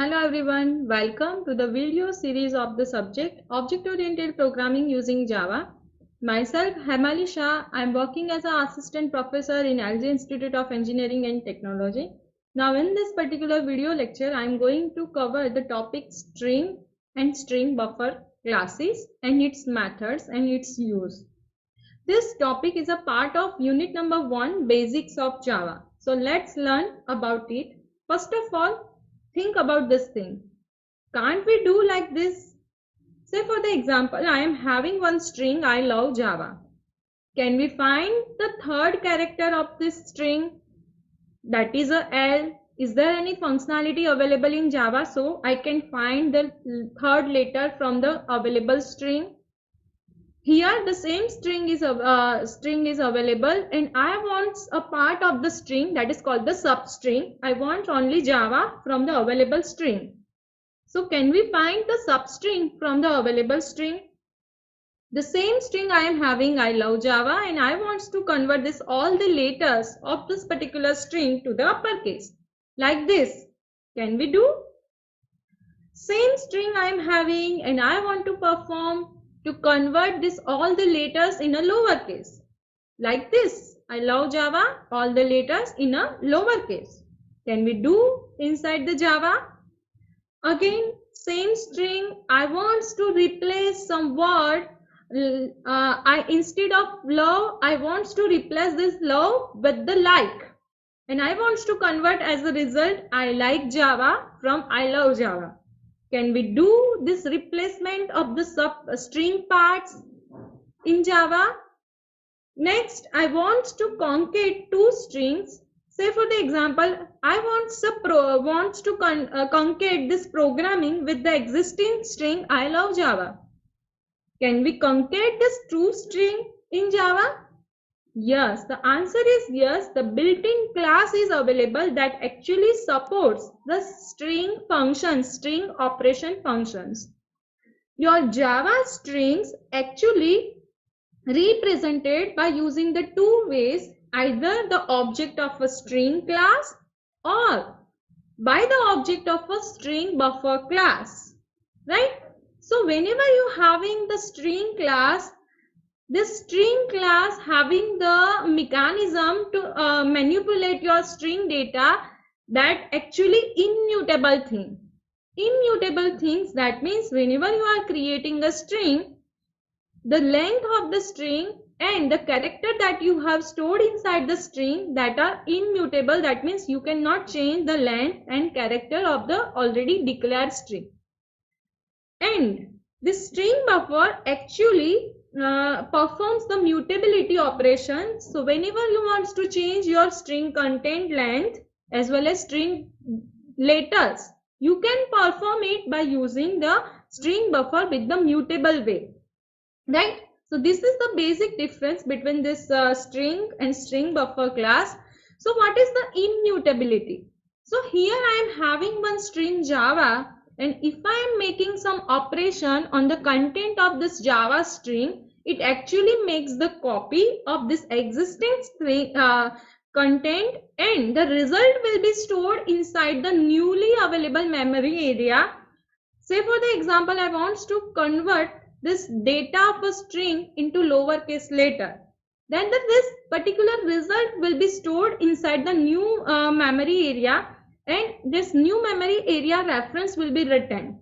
Hello everyone, welcome to the video series of the subject Object-Oriented Programming using Java. Myself Hemali Shah, I am working as an assistant professor in LG Institute of Engineering and Technology. Now in this particular video lecture, I am going to cover the topic string and string buffer classes and its methods and its use. This topic is a part of unit number 1, Basics of Java. So let's learn about it. First of all, think about this thing. Can't we do like this? Say for the example, I am having one string, I love Java. Can we find the third character of this string? That is a L. Is there any functionality available in Java so I can find the third letter from the available string? Here the same string is available and I want a part of the string that is called the substring. I want only Java from the available string. So can we find the substring from the available string? The same string I am having, I love Java, and I want to convert this all the letters of this particular string to the uppercase. Like this. Can we do? Same string I am having and I want to convert this all the letters in a lowercase. Like this. I love Java, all the letters in a lowercase. Can we do inside the Java? Again, same string, I want to replace some word. Instead of love, I want to replace this love with the like. And I want to convert as a result, I like Java from I love Java. Can we do this replacement of the string parts in Java? Next, I want to concatenate two strings. Say for the example, I want to concatenate this programming with the existing string I love Java. Can we concatenate this two string in Java? Yes, the answer is yes. The built-in class is available that actually supports the string functions, string operation functions. Your Java strings actually represented by using the two ways, either the object of a string class or by the object of a string buffer class, right? So whenever you having the string class, this string class having the mechanism to manipulate your string data, that actually immutable thing. Immutable things, that means whenever you are creating a string, the length of the string and the character that you have stored inside the string that are immutable, that means you cannot change the length and character of the already declared string. And this string buffer actually performs the mutability operation. So whenever you want to change your string content length as well as string letters, you can perform it by using the string buffer with the mutable way, right? So this is the basic difference between this string and string buffer class. So what is the immutability? So here I am having one string Java, and if I am making some operation on the content of this Java string, it actually makes the copy of this existing string content, and the result will be stored inside the newly available memory area. Say for the example, I want to convert this data of a string into lowercase letter. Then this particular result will be stored inside the new memory area, and this new memory area reference will be written.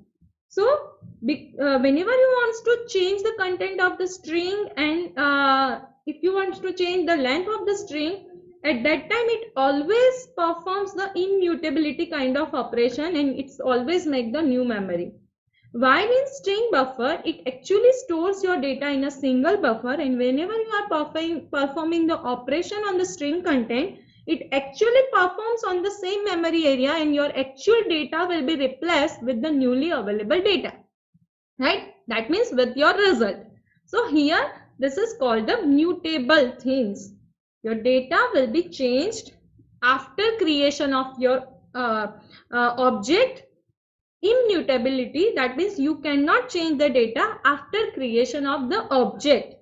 So whenever you want to change the content of the string, and if you want to change the length of the string, at that time it always performs the immutability kind of operation, and it's always make the new memory. While in string buffer, it actually stores your data in a single buffer, and whenever you are performing the operation on the string content, it actually performs on the same memory area, and your actual data will be replaced with the newly available data, right? That means with your result. So here this is called the mutable things. Your data will be changed after creation of your object. Immutability, that means you cannot change the data after creation of the object,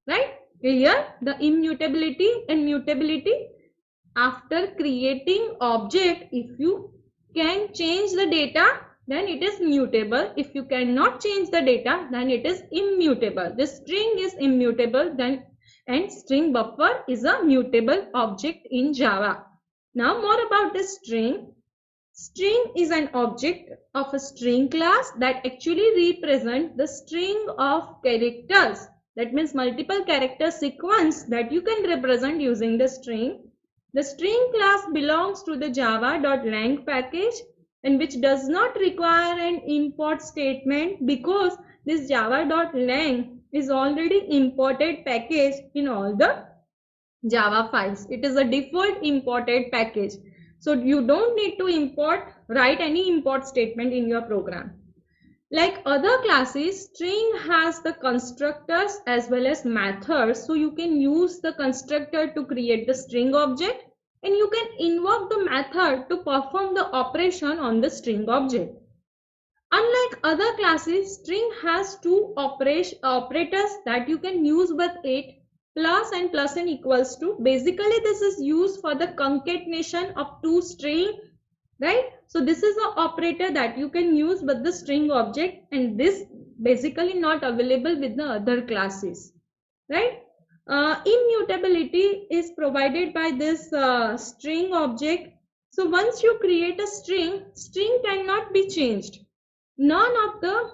right? Here the immutability and mutability, after creating object, if you can change the data then it is mutable. If you cannot change the data, then it is immutable. The string is immutable, then and string buffer is a mutable object in Java. Now more about the string. String is an object of a string class that actually represents the string of characters. That means multiple character sequence that you can represent using the string. The string class belongs to the java.lang package, and which does not require an import statement because this java.lang is already imported package in all the Java files. It is a default imported package. So you don't need to write any import statement in your program. Like other classes, string has the constructors as well as methods. So you can use the constructor to create the string object, and you can invoke the method to perform the operation on the string object. Unlike other classes, string has two operators that you can use with it, plus and plus and equals to. Basically, this is used for the concatenation of two string, right? So this is an operator that you can use with the string object, and this basically not available with the other classes, right? Immutability is provided by this string object. So once you create a string cannot be changed. None of the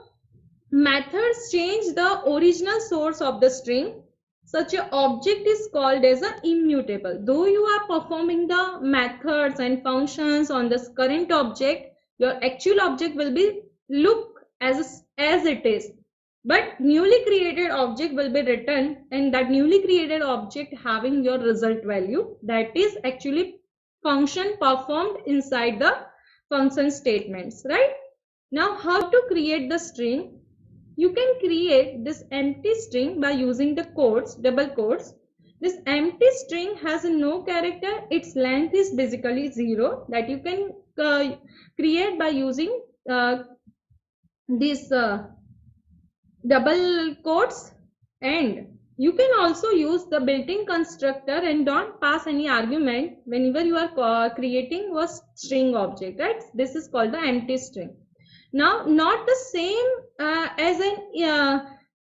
methods change the original source of the string. Such an object is called as an immutable. Though you are performing the methods and functions on this current object, your actual object will be look as it is. But newly created object will be written, and that newly created object having your result value, that is actually function performed inside the function statements, right? Now, how to create the string? You can create this empty string by using the quotes, double quotes. This empty string has no character. Its length is basically 0. That you can create by using this double quotes, and you can also use the built-in constructor and don't pass any argument whenever you are creating a string object, right? This is called the empty string. Now, not the same as an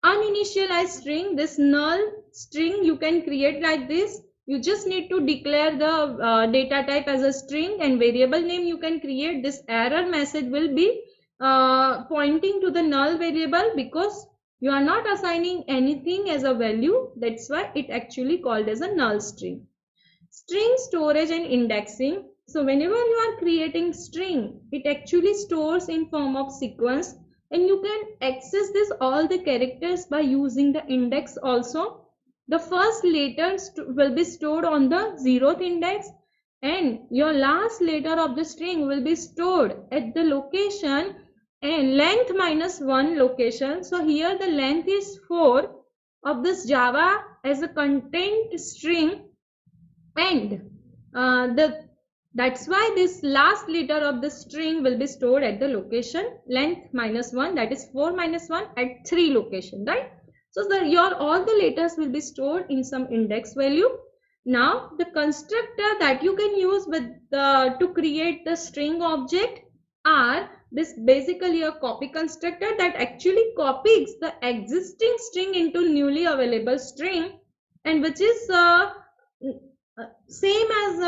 uninitialized string. This null string you can create like this. You just need to declare the data type as a string, and variable name you can create. This error message will be pointing to the null variable because you are not assigning anything as a value. That's why it actually called as a null string. String storage and indexing. So whenever you are creating string, it actually stores in form of sequence, and you can access this all the characters by using the index also. The first letter will be stored on the 0th index, and your last letter of the string will be stored at the location and length -1 location. So here the length is 4 of this Java as a content string, and that's why this last letter of the string will be stored at the location length -1, that is 4 - 1 at 3 location, right? So all the letters will be stored in some index value. Now the constructor that you can use with to create the string object are this basically a copy constructor that actually copies the existing string into newly available string, and which is same as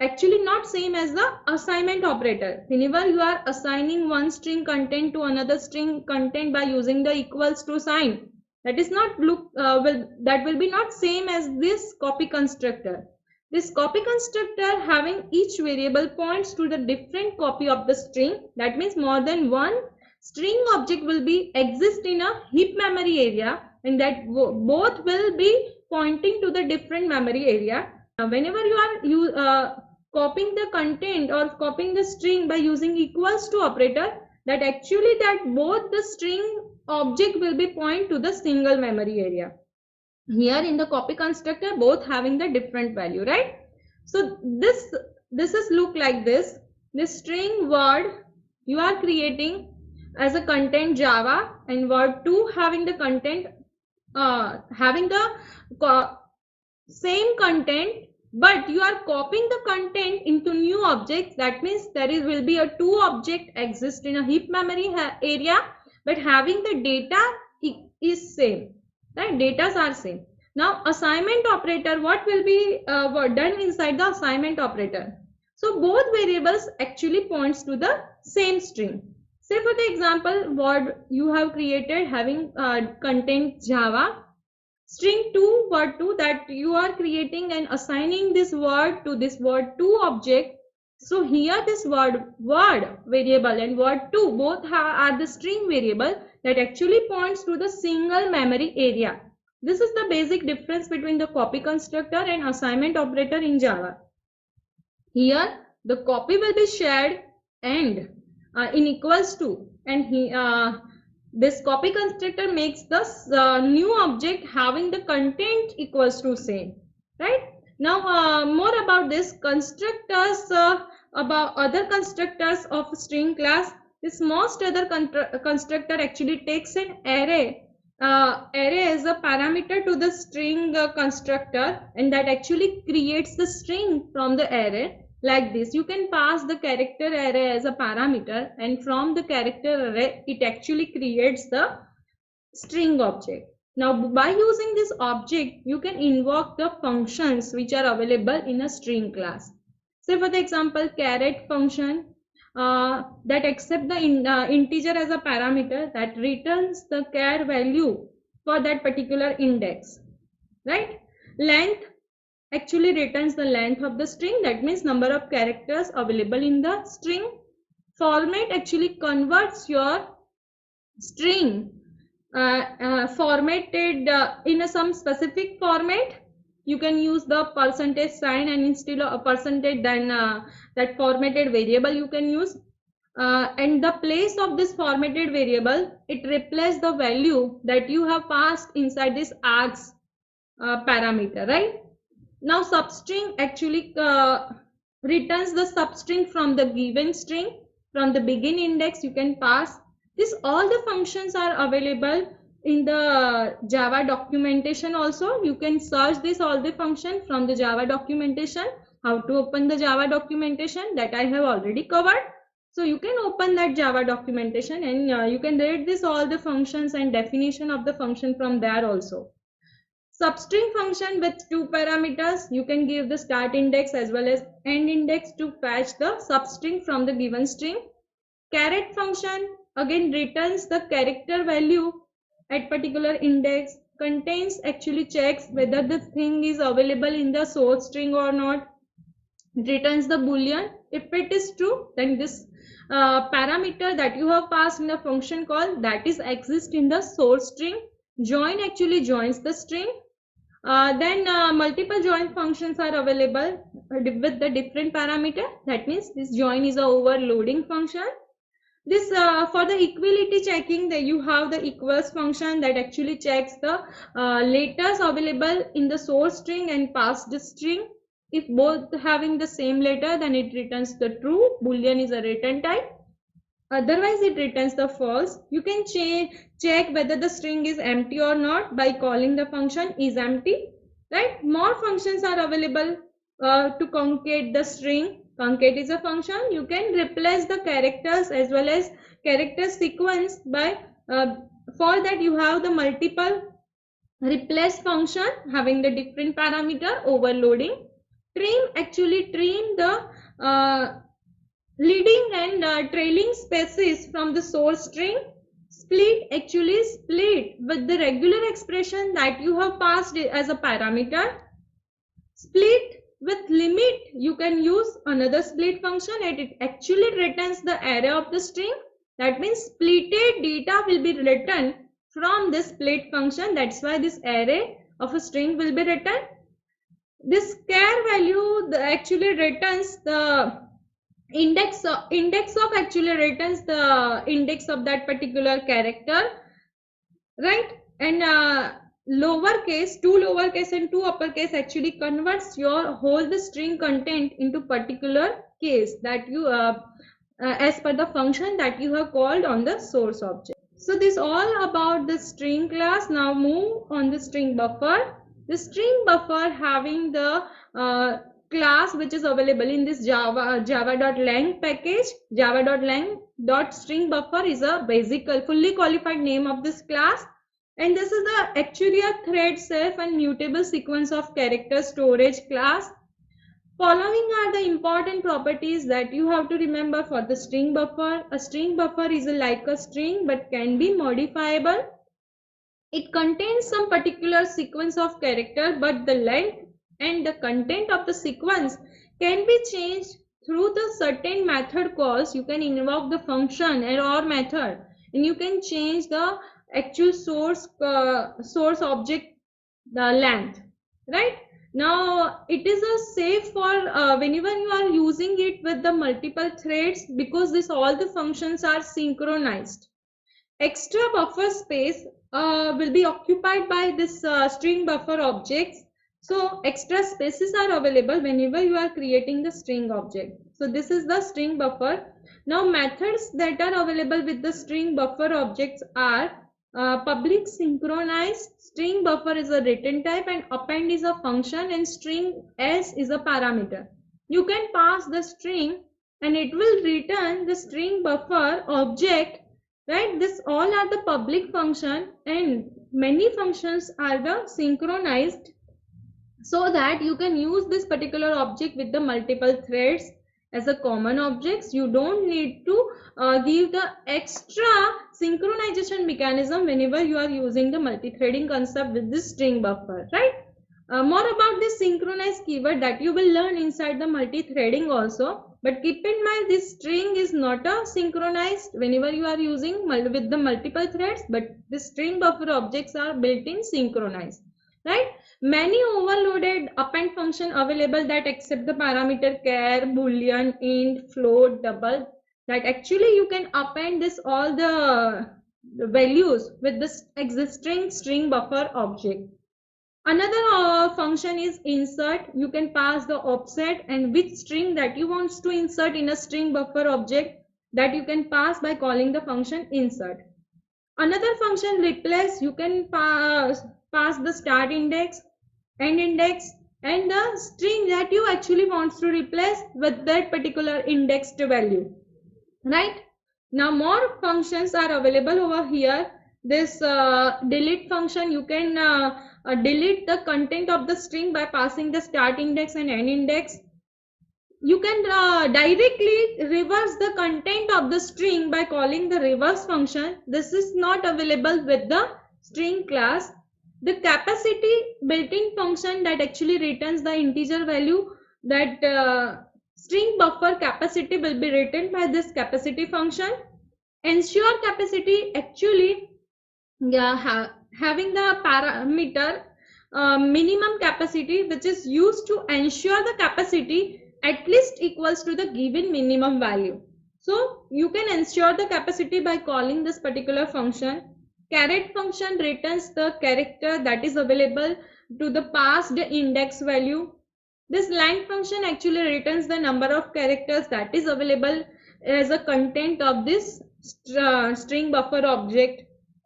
actually not same as the assignment operator. Whenever you are assigning one string content to another string content by using the equals to sign, that is not that will be not same as this copy constructor. This copy constructor having each variable points to the different copy of the string. That means more than one string object will be exist in a heap memory area, and that both will be pointing to the different memory area. Whenever you are copying the content or copying the string by using equals to operator, that actually that both the string object will be point to the single memory area. Here in the copy constructor, both having the different value, right? So this is look like this. This string word you are creating as a content Java, and word 2 having the content having the same content but you are copying the content into new objects. That means will be a two object exist in a heap memory area, but having the data is same, right? Datas are same. Now assignment operator, what will be done inside the assignment operator? So both variables actually points to the same string. Say for the example, word you have created having content Java, string 2 word 2, that you are creating and assigning this word to this word 2 object. So here this word variable and word 2 both are the string variable that actually points to the single memory area. This is the basic difference between the copy constructor and assignment operator in Java. Here the copy will be shared and in equals to, and this copy constructor makes the new object having the content equals to same, right? Now more about this constructors, about other constructors of string class. This most other constructor actually takes an array as a parameter to the string constructor, and that actually creates the string from the array. Like this, you can pass the character array as a parameter, and from the character array it actually creates the string object. Now by using this object you can invoke the functions which are available in a string class. Say for the example, caret function that accept the integer as a parameter, that returns the char value for that particular index, right? Length actually returns the length of the string, that means number of characters available in the string. Format actually converts your string formatted in some specific format. You can use the percentage sign, and instead of a percentage, then that formatted variable you can use, and the place of this formatted variable, it replaces the value that you have passed inside this args parameter, right? Now substring actually returns the substring from the given string. From the begin index you can pass this. All the functions are available in the Java documentation also. You can search this all the function from the Java documentation. How to open the Java documentation, that I have already covered. So you can open that Java documentation, and you can read this all the functions and definition of the function from there also. Substring function with two parameters. You can give the start index as well as end index to fetch the substring from the given string. Caret function again returns the character value at particular index. Contains actually checks whether the thing is available in the source string or not. It returns the boolean. If it is true, then this parameter that you have passed in the function call, that is exist in the source string. Join actually joins the string. Then multiple join functions are available with the different parameter. That means this join is a overloading function. This for the equality checking, that you have the equals function that actually checks the letters available in the source string and passed string. If both having the same letter, then it returns the true. Boolean is a return type. Otherwise it returns the false. You can check whether the string is empty or not by calling the function is empty, right? More functions are available to concat the string. Concat is a function. You can replace the characters as well as character sequence by for that you have the multiple replace function having the different parameter. Overloading. Trim actually trim the leading and trailing spaces from the source string. Split actually split with the regular expression that you have passed as a parameter. Split with limit, you can use another split function, and it actually returns the array of the string. That means splitted data will be written from this split function. That's why this array of a string will be written. This char value actually returns the index of actually returns the index of that particular character, right? And lowercase, two lowercase and two uppercase actually converts your whole the string content into particular case that you as per the function that you have called on the source object. So this all about the string class. Now move on the string buffer. The string buffer having the class which is available in this java.lang package. Java.lang.string buffer is a basic fully qualified name of this class, and this is the actually a thread self and mutable sequence of character storage class. Following are the important properties that you have to remember for the string buffer. A string buffer is like a string but can be modifiable. It contains some particular sequence of character, but the length and the content of the sequence can be changed through the certain method calls. You can invoke the function or method, and you can change the actual source object length, right? Now it is a safe for whenever you are using it with the multiple threads, because this all the functions are synchronized. Extra buffer space will be occupied by this string buffer objects. So extra spaces are available whenever you are creating the string object. So this is the string buffer. Now methods that are available with the string buffer objects are public synchronized. String buffer is a written type, and append is a function, and string s is a parameter. You can pass the string and it will return the string buffer object, right? This all are the public function, and many functions are the synchronized, so that you can use this particular object with the multiple threads as a common objects. You don't need to give the extra synchronization mechanism whenever you are using the multi-threading concept with this string buffer, right? More about this synchronized keyword that you will learn inside the multi-threading also, but keep in mind this string is not a synchronized whenever you are using with the multiple threads, but the string buffer objects are built-in synchronized, right? Many overloaded append function available that accept the parameter char, boolean, int, float, double, that actually you can append this all the values with this existing string buffer object. Another function is insert. You can pass the offset and which string that you want to insert in a string buffer object, that you can pass by calling the function insert. Another function replace. You can pass the start index, end index, and the string that you actually want to replace with that particular indexed value, right? Now more functions are available over here. This delete function, you can delete the content of the string by passing the start index and end index. You can directly reverse the content of the string by calling the reverse function. This is not available with the string class. The capacity built-in function that actually returns the integer value, that string buffer capacity will be written by this capacity function. Ensure capacity actually having the parameter minimum capacity, which is used to ensure the capacity at least equals to the given minimum value. So you can ensure the capacity by calling this particular function. Caret function returns the character that is available to the passed index value. This length function actually returns the number of characters that is available as a content of this string buffer object.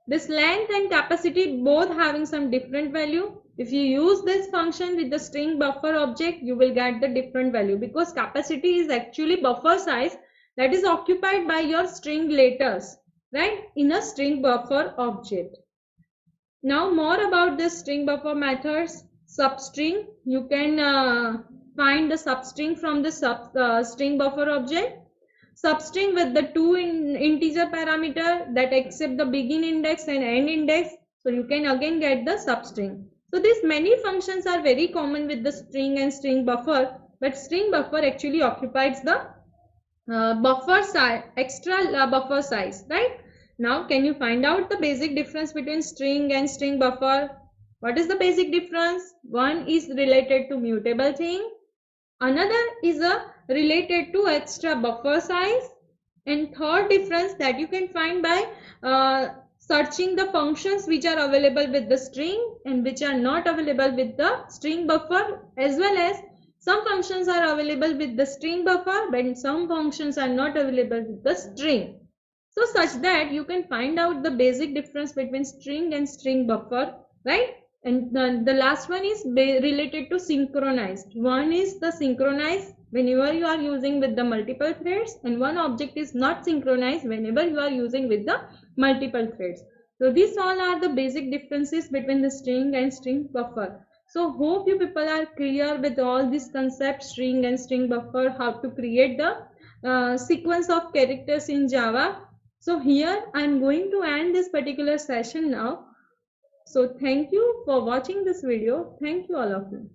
This length and capacity both having some different value. If you use this function with the string buffer object, you will get the different value, because capacity is actually buffer size that is occupied by your string letters, right, in a string buffer object. Now more about the string buffer methods. Substring, you can find the substring from the string buffer object. Substring with the two integer parameter that accept the begin index and end index, so you can again get the substring. So these many functions are very common with the string and string buffer, but string buffer actually occupies the buffer size, extra buffer size, right? Now can you find out the basic difference between string and string buffer? What is the basic difference? One is related to mutable thing, another is related to extra buffer size, and third difference that you can find by searching the functions which are available with the string and which are not available with the string buffer, as well as some functions are available with the string buffer but some functions are not available with the string. So such that you can find out the basic difference between string and string buffer, right? And the last one is related to synchronized. One is the synchronized whenever you are using with the multiple threads, and one object is not synchronized whenever you are using with the multiple threads. So these all are the basic differences between the string and string buffer. So hope you people are clear with all these concepts, string and string buffer, how to create the sequence of characters in Java. So here I am going to end this particular session now. So thank you for watching this video. Thank you all of you.